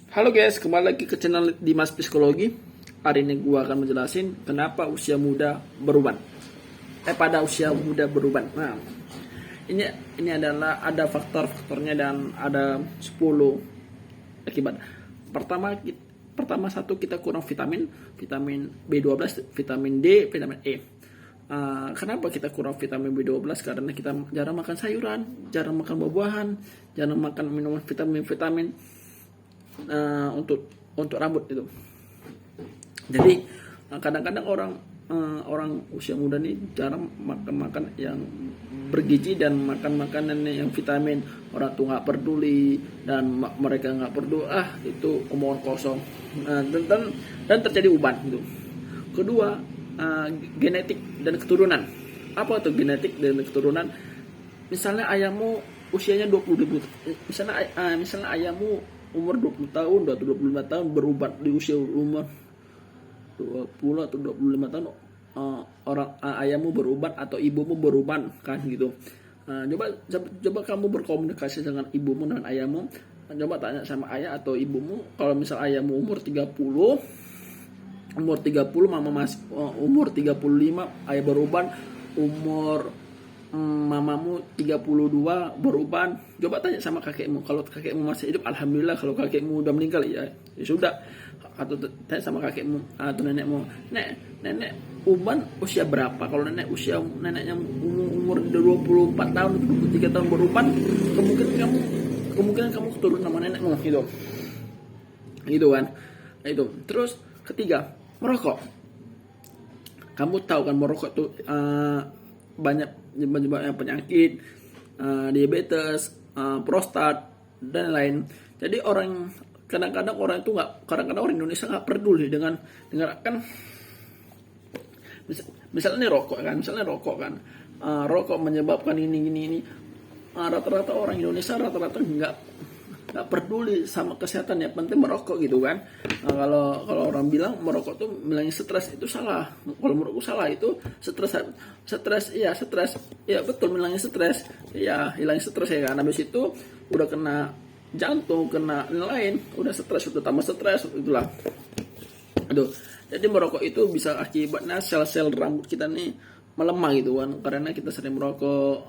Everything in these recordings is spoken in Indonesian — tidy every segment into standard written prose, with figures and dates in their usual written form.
Halo guys, kembali lagi ke channel Dimas Psikologi. Hari ini gua akan menjelasin kenapa usia muda beruban. Pada usia muda beruban. Nah, ini adalah ada faktor-faktornya dan ada 10 akibat. Pertama satu, kita kurang vitamin B12, vitamin D, vitamin E. Kenapa kita kurang vitamin B12? Karena kita jarang makan sayuran, jarang makan buah-buahan, jarang makan minuman vitamin untuk rambut itu. Jadi kadang-kadang orang usia muda nih jarang makan yang bergizi dan makan makanan yang vitamin. Orang tua nggak peduli dan mereka nggak peduli, itu omongan kosong. Dan terjadi uban gitu. Kedua, genetik dan keturunan. Apa tuh genetik dan keturunan? Misalnya ayahmu usianya 20 misalnya ayahmu umur 20 tahun atau 25 tahun berubah di usia umur 20 atau 25 tahun, ayahmu berubah atau ibumu berubah kan gitu. Coba kamu berkomunikasi dengan ibumu dan ayahmu. Coba tanya sama ayah atau ibumu, kalau misal ayahmu umur 30, mama masih umur 35, ayah berubah umur mamamu 32 berubah. Coba tanya sama kakekmu. Kalau kakekmu masih hidup, alhamdulillah. Kalau kakekmu udah meninggal, ya sudah. Atau tanya sama kakekmu atau nenekmu, nenek uban usia berapa? Kalau neneknya umur 24 tahun atau 23 tahun berubah, kemungkinan kamu keturunan sama nenekmu gitu kan. Itu. Terus ketiga, merokok. Kamu tahu kan merokok tuh banyak penyakit, diabetes, prostat dan lain. Jadi kadang-kadang orang Indonesia nggak peduli dengan kan, misalnya rokok kan, rokok menyebabkan ini. Rata-rata orang Indonesia nggak peduli sama kesehatan, ya penting merokok gitu kan. Kalau orang bilang merokok tuh bilangnya stres, itu salah. Kalau menurutku salah. Itu stres ya betul, bilangnya stres ya, hilangin stres ya kan. Habis itu udah kena jantung, kena lain, udah stres, udah tambah stres, itulah. Jadi merokok itu bisa akibatnya sel-sel rambut kita nih melemah gitu kan, karena kita sering merokok.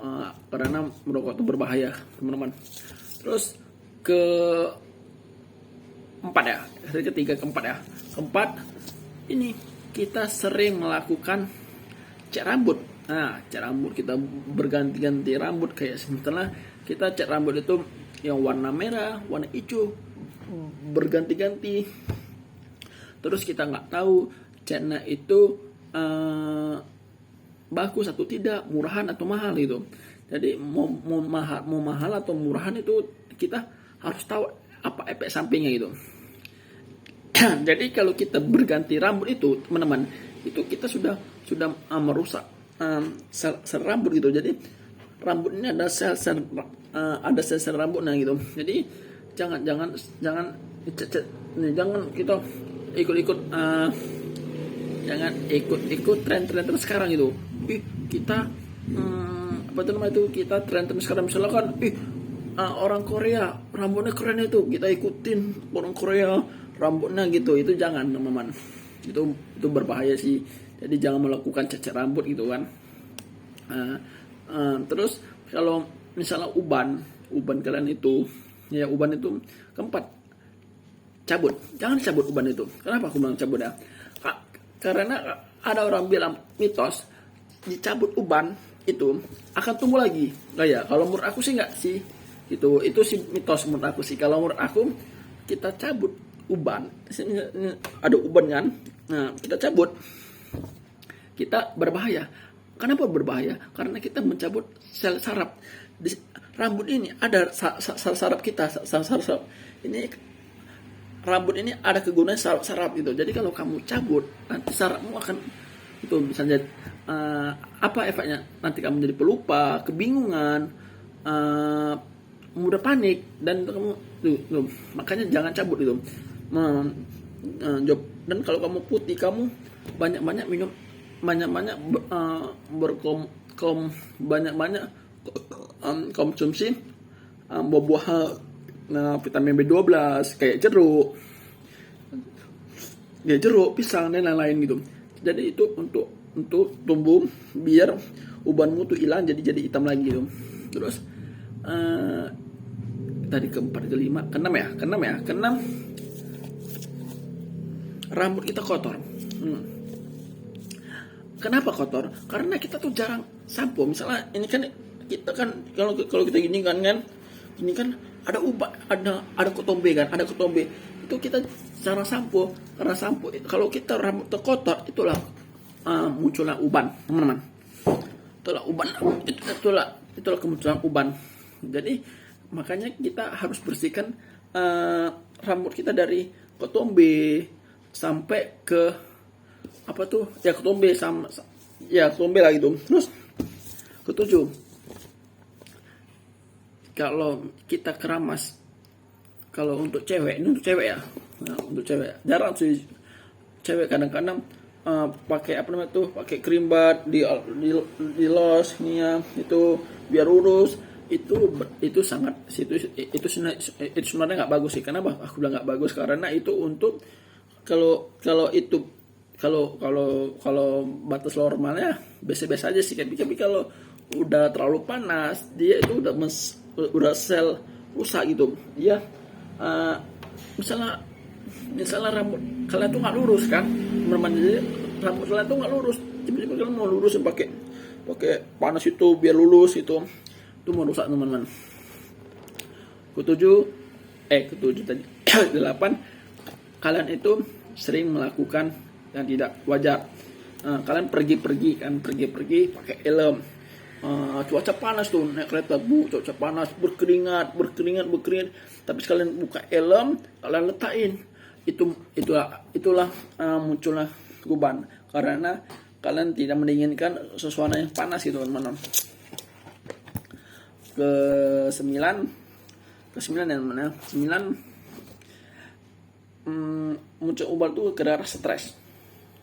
Karena merokok itu berbahaya teman-teman. Terus keempat, ini kita sering melakukan cat rambut. Cat rambut, kita berganti-ganti rambut. Kayak misalnya kita cat rambut itu yang warna merah, warna hijau, berganti-ganti. Terus kita nggak tahu catnya itu bagus atau tidak, murahan atau mahal gitu. Jadi mau mahal atau murahan itu kita harus tahu apa efek sampingnya gitu. Jadi kalau kita berganti rambut itu, teman-teman, itu kita sudah merusak sel rambut gitu. Jadi rambut ini ada sel-sel rambutnya gitu. Jadi jangan kita ikut jangan ikut tren sekarang gitu. Kita kita tren sekarang, misalnya kan orang Korea rambutnya keren, itu kita ikutin orang Korea rambutnya gitu. Itu jangan, teman-teman. Itu berbahaya sih. Jadi jangan melakukan cacat rambut gitu kan. Terus kalau misalnya uban kalian itu, ya uban itu keempat, cabut. Jangan cabut uban itu. Kenapa aku bilang cabut ya? Karena ada orang bilang mitos, dicabut uban itu akan tumbuh lagi. Ya, kalau menurut aku sih enggak sih. Itu sih mitos menurut aku sih. Kalau menurut aku, kita cabut uban, ada uban kan, kita cabut, kita berbahaya. Kenapa berbahaya? Karena kita mencabut sel saraf di rambut ini. Ada saraf kita, saraf ini, rambut ini ada kegunaan saraf itu. Jadi kalau kamu cabut, nanti sarafmu akan itu misalnya apa efeknya? Nanti kamu jadi pelupa, kebingungan, mudah panik, dan kamu makanya jangan cabut itu. Dan kalau kamu putih, kamu banyak minum, banyak konsumsi buah-buah vitamin B12 kayak jeruk, pisang dan lain-lain gitu. Jadi itu untuk tumbuh biar ubanmu tuh hilang jadi hitam lagi gitu. Terus tadi keempat, kelima, keenam rambut kita kotor. Kenapa kotor? Karena kita tuh jarang sampo. Misalnya ini kan kita kan kalau kita gini kan ini kan ada ubat, ada ketombe kan, ada ketombe. Itu kita cara sampo, karena sampo kalau kita rambut terkotor itulah muncullah uban, teman-teman. Itulah uban, itulah kemunculan uban. Jadi makanya kita harus bersihkan rambut kita dari ketombe sampai ke apa tuh ya, ketombe sama ya ketombe lah gitu. Terus ketujuh, kalau kita keramas, kalau untuk cewek, ini untuk cewek ya, untuk cewek jarang sih cewek kadang-kadang pakai apa namanya tuh, pakai krim bat di los ini ya, itu biar lurus. Itu sangat itu sebenarnya nggak bagus sih. Kenapa aku bilang nggak bagus? Karena itu untuk kalau batas normalnya biasa-biasa aja sih, tapi kalau udah terlalu panas dia itu udah sel rusak gitu ya. Misalnya rambut kalian tuh nggak lurus kan, jadi rambut kalian tuh nggak lurus, tiba-tiba kalian mau lurus pakai panas itu biar lurus itu mau rusak, teman-teman. Ketujuh tadi 8, kalian itu sering melakukan yang tidak wajar. Kalian pergi pakai helm, cuaca panas tuh, naik kereta cuaca panas, berkeringat, tapi sekalian buka helm, kalian letakin, itulah munculnya uban karena kalian tidak menginginkan sesuatu yang panas gitu, teman-teman. Kesembilan yang mana? 9, muncul uban tuh karena stres.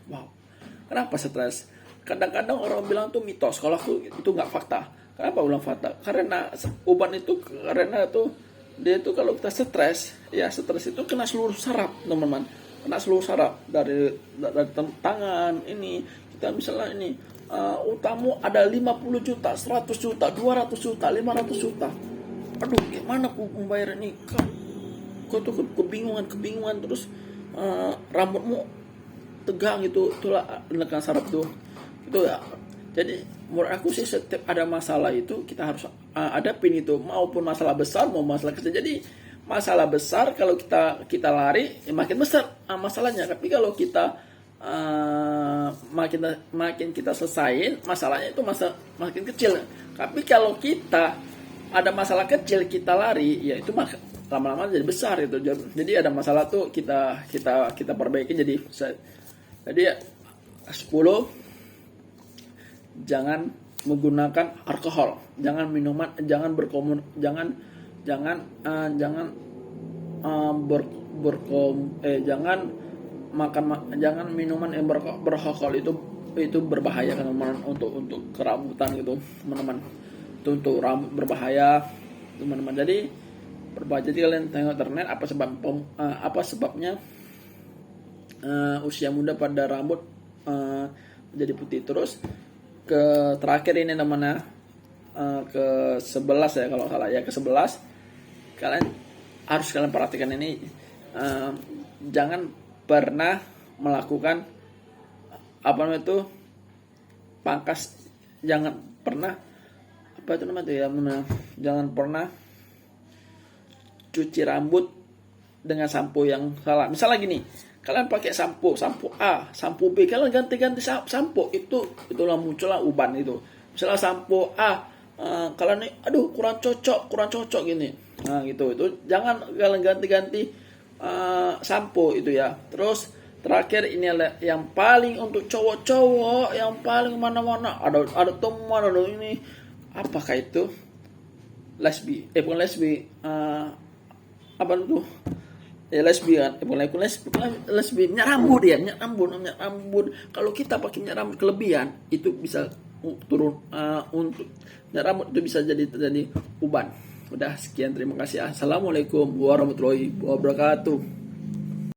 Wow, kenapa stres? Kadang-kadang orang bilang tuh mitos, kalau aku itu nggak fakta. Kenapa ulang fakta? Karena uban itu dia tuh kalau kita stres itu kena seluruh saraf, teman-teman. Kena seluruh saraf dari tangan ini. Kita misalnya ini utamu ada 50 juta, 100 juta, 200 juta, 500 juta. Aduh, gimana aku membayar ini? Kau tuh kebingungan terus rambutmu tegang gitu, itulah menekan saraf tuh. Itu ya. Jadi menurut aku sih setiap ada masalah itu kita harus hadapin itu, maupun masalah besar mau masalah kecil. Jadi masalah besar kalau kita lari ya makin besar masalahnya. Tapi kalau kita makin kita selesain masalahnya itu makin kecil. Tapi kalau kita ada masalah kecil kita lari, ya itu lama-lama jadi besar gitu. Jadi ada masalah tuh kita perbaiki jadi ya 10, jangan menggunakan alkohol, jangan minuman, jangan jangan minuman yang beralkohol, itu berbahaya kan, teman-teman, untuk kerambutan gitu, teman-teman. Itu untuk rambut berbahaya, teman-teman. Jadi kalian tengok internet apa sebabnya usia muda pada rambut jadi putih. Terus terakhir ini namanya ke 11 ya kalau salah ya, ke 11 kalian perhatikan ini, jangan pernah melakukan apa namanya itu pangkas, jangan pernah jangan pernah cuci rambut dengan sampo yang salah. Misalnya gini, kalian pakai sampo A, sampo B, kalian ganti-ganti sampo, itulah muncullah uban itu. Misalnya sampo A, kalian nih, aduh kurang cocok gini, nah gitu, itu jangan kalian ganti-ganti sampo itu ya. Terus terakhir ini adalah yang paling untuk cowok-cowok, yang paling mana-mana ada teman, ada ini, apakah itu bukan lesbi, apa itu ya, lesbian, bukan lesbi, minyak rambut. Kalau kita pakai minyak rambut kelebihan itu bisa turun, untuk minyak rambut itu bisa jadi uban. Udah sekian, terima kasih. Assalamualaikum warahmatullahi wabarakatuh.